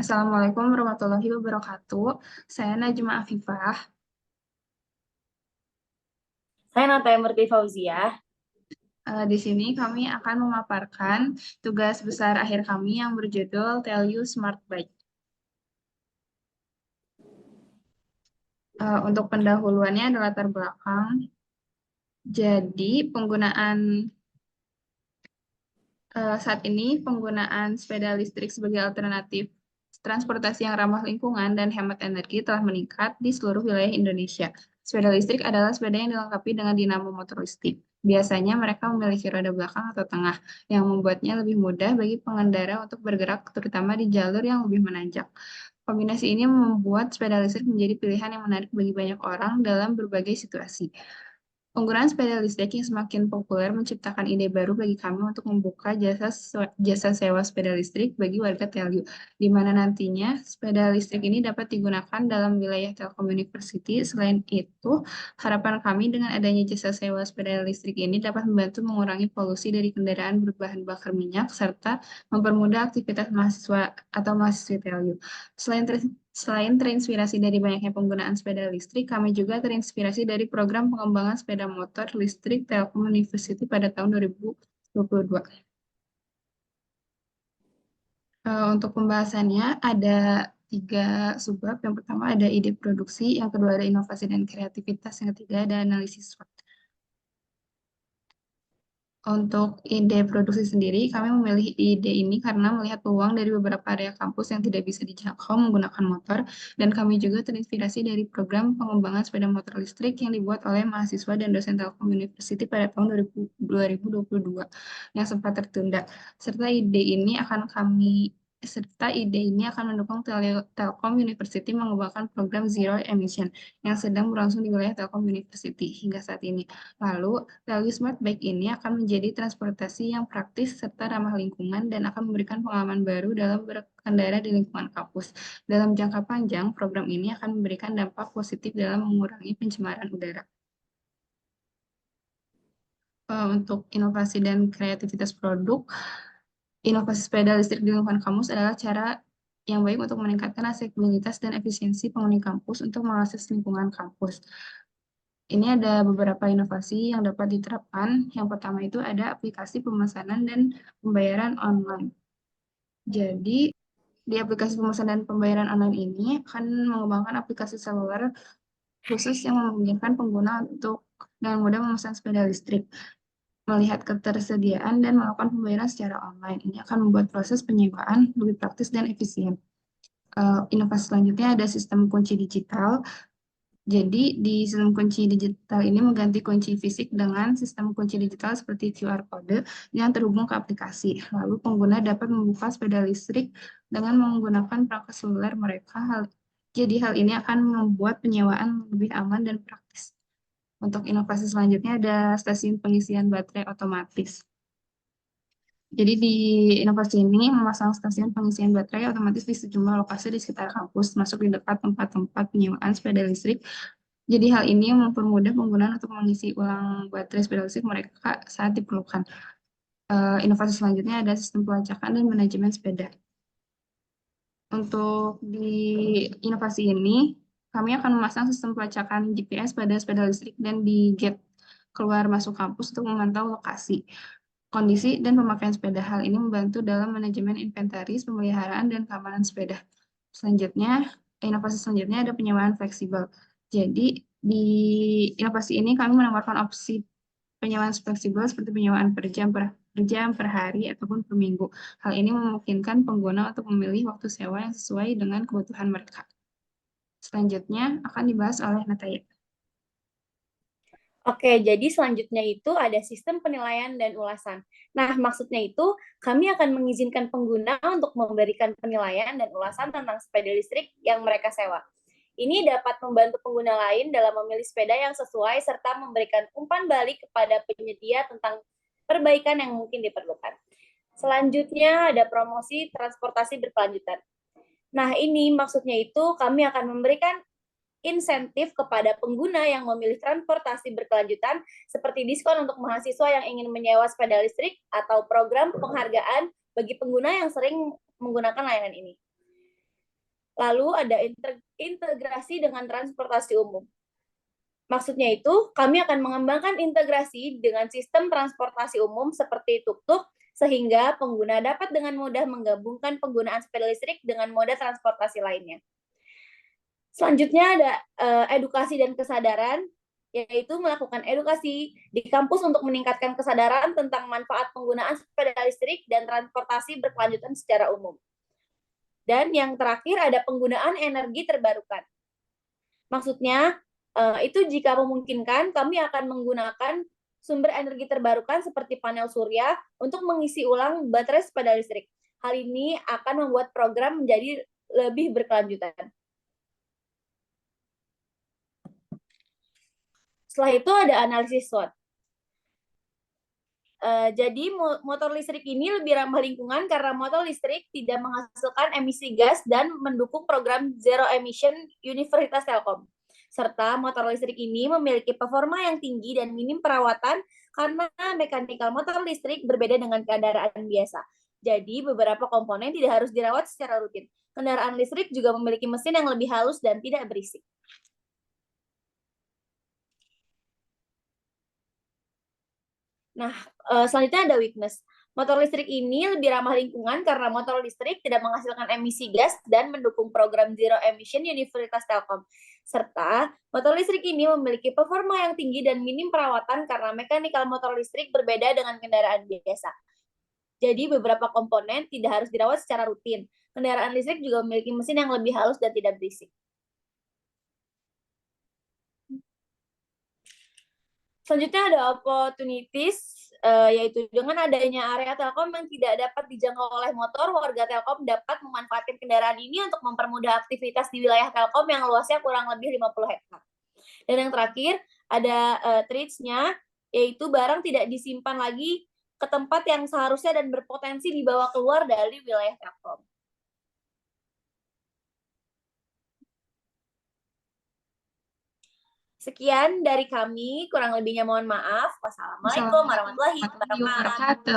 Assalamualaikum warahmatullahi wabarakatuh. Saya Najma Afifah. Saya Nataya Murti Fauziah. Di sini kami akan memaparkan tugas besar akhir kami yang berjudul Tell You Smart Bike. Untuk pendahuluannya adalah latar belakang. Jadi saat ini penggunaan sepeda listrik sebagai alternatif transportasi yang ramah lingkungan dan hemat energi telah meningkat di seluruh wilayah Indonesia. Sepeda listrik adalah sepeda yang dilengkapi dengan dinamo motor listrik. Biasanya mereka memiliki roda belakang atau tengah, yang membuatnya lebih mudah bagi pengendara untuk bergerak, terutama di jalur yang lebih menanjak. Kombinasi ini membuat sepeda listrik menjadi pilihan yang menarik bagi banyak orang dalam berbagai situasi. Penggunaan sepeda listrik yang semakin populer menciptakan ide baru bagi kami untuk membuka jasa sewa sepeda listrik bagi warga Telyu, di mana nantinya sepeda listrik ini dapat digunakan dalam wilayah Telkom University. Selain itu, harapan kami dengan adanya jasa sewa sepeda listrik ini dapat membantu mengurangi polusi dari kendaraan berbahan bakar minyak serta mempermudah aktivitas mahasiswa atau mahasiswa Telyu. Selain Selain terinspirasi dari banyaknya penggunaan sepeda listrik, kami juga terinspirasi dari program pengembangan sepeda motor listrik Telkom University pada tahun 2022. Untuk pembahasannya ada tiga subbab. Yang pertama ada ide produksi, yang kedua ada inovasi dan kreativitas, yang ketiga ada analisis SWOT. Untuk ide produksi sendiri, kami memilih ide ini karena melihat peluang dari beberapa area kampus yang tidak bisa dijangkau menggunakan motor, dan kami juga terinspirasi dari program pengembangan sepeda motor listrik yang dibuat oleh mahasiswa dan dosen Telkom University pada tahun 2022 yang sempat tertunda. Serta ide ini akan mendukung Telkom University mengembangkan program Zero Emission yang sedang berlangsung di wilayah Telkom University hingga saat ini. Lalu, Value Smart Bike ini akan menjadi transportasi yang praktis serta ramah lingkungan dan akan memberikan pengalaman baru dalam berkendara di lingkungan kampus. Dalam jangka panjang, program ini akan memberikan dampak positif dalam mengurangi pencemaran udara. Untuk inovasi dan kreativitas produk, inovasi sepeda listrik di lingkungan kampus adalah cara yang baik untuk meningkatkan aksesibilitas dan efisiensi penghuni kampus untuk mengakses lingkungan kampus. Ini ada beberapa inovasi yang dapat diterapkan. Yang pertama itu ada aplikasi pemesanan dan pembayaran online. Jadi, di aplikasi pemesanan dan pembayaran online ini akan mengembangkan aplikasi seluler khusus yang memungkinkan pengguna untuk dengan mudah memesan sepeda listrik, melihat ketersediaan, dan melakukan pembayaran secara online. Ini akan membuat proses penyewaan lebih praktis dan efisien. Inovasi selanjutnya ada sistem kunci digital. Jadi, di sistem kunci digital ini mengganti kunci fisik dengan sistem kunci digital seperti QR code yang terhubung ke aplikasi. Lalu, pengguna dapat membuka sepeda listrik dengan menggunakan perangkat seluler mereka. Jadi, hal ini akan membuat penyewaan lebih aman dan praktis. Untuk inovasi selanjutnya ada stasiun pengisian baterai otomatis. Jadi di inovasi ini memasang stasiun pengisian baterai otomatis di sejumlah lokasi di sekitar kampus, masuk di dekat tempat-tempat penyewaan sepeda listrik. Jadi hal ini mempermudah penggunaan untuk mengisi ulang baterai sepeda listrik mereka saat diperlukan. Inovasi selanjutnya ada sistem pelacakan dan manajemen sepeda. Untuk di inovasi ini, kami akan memasang sistem pelacakan GPS pada sepeda listrik dan di gate keluar masuk kampus untuk memantau lokasi, kondisi, dan pemakaian sepeda. Hal ini membantu dalam manajemen inventaris, pemeliharaan, dan keamanan sepeda. Inovasi selanjutnya ada penyewaan fleksibel. Jadi, di inovasi ini kami menawarkan opsi penyewaan fleksibel seperti penyewaan per hari, ataupun per minggu. Hal ini memungkinkan pengguna untuk memilih waktu sewa yang sesuai dengan kebutuhan mereka. Selanjutnya akan dibahas oleh Nataya. Oke, jadi selanjutnya itu ada sistem penilaian dan ulasan. Nah, maksudnya itu kami akan mengizinkan pengguna untuk memberikan penilaian dan ulasan tentang sepeda listrik yang mereka sewa. Ini dapat membantu pengguna lain dalam memilih sepeda yang sesuai serta memberikan umpan balik kepada penyedia tentang perbaikan yang mungkin diperlukan. Selanjutnya ada promosi transportasi berkelanjutan. Nah, ini maksudnya itu kami akan memberikan insentif kepada pengguna yang memilih transportasi berkelanjutan seperti diskon untuk mahasiswa yang ingin menyewa sepeda listrik atau program penghargaan bagi pengguna yang sering menggunakan layanan ini. Lalu ada integrasi dengan transportasi umum. Maksudnya itu, kami akan mengembangkan integrasi dengan sistem transportasi umum seperti tuk-tuk, sehingga pengguna dapat dengan mudah menggabungkan penggunaan sepeda listrik dengan moda transportasi lainnya. Selanjutnya ada edukasi dan kesadaran, yaitu melakukan edukasi di kampus untuk meningkatkan kesadaran tentang manfaat penggunaan sepeda listrik dan transportasi berkelanjutan secara umum. Dan yang terakhir ada penggunaan energi terbarukan. Maksudnya, itu jika memungkinkan, kami akan menggunakan sumber energi terbarukan seperti panel surya untuk mengisi ulang baterai sepeda listrik. Hal ini akan membuat program menjadi lebih berkelanjutan. Setelah itu ada analisis SWOT. Jadi motor listrik ini lebih ramah lingkungan karena motor listrik tidak menghasilkan emisi gas dan mendukung program Zero Emission Universitas Telkom. Serta motor listrik ini memiliki performa yang tinggi dan minim perawatan karena mekanikal motor listrik berbeda dengan kendaraan biasa. Jadi beberapa komponen tidak harus dirawat secara rutin. Kendaraan listrik juga memiliki mesin yang lebih halus dan tidak berisik. Nah, selanjutnya ada weakness. Motor listrik ini lebih ramah lingkungan karena motor listrik tidak menghasilkan emisi gas dan mendukung program Zero Emission Universitas Telkom. Serta, motor listrik ini memiliki performa yang tinggi dan minim perawatan karena mekanikal motor listrik berbeda dengan kendaraan biasa. Jadi, beberapa komponen tidak harus dirawat secara rutin. Kendaraan listrik juga memiliki mesin yang lebih halus dan tidak berisik. Selanjutnya ada opportunities, yaitu dengan adanya area Telkom yang tidak dapat dijangkau oleh motor, warga Telkom dapat memanfaatkan kendaraan ini untuk mempermudah aktivitas di wilayah Telkom yang luasnya kurang lebih 50 hektar. Dan yang terakhir, ada threats-nya, yaitu barang tidak disimpan lagi ke tempat yang seharusnya dan berpotensi dibawa keluar dari wilayah Telkom. Sekian dari kami, kurang lebihnya mohon maaf. Wassalamualaikum warahmatullahi wabarakatuh.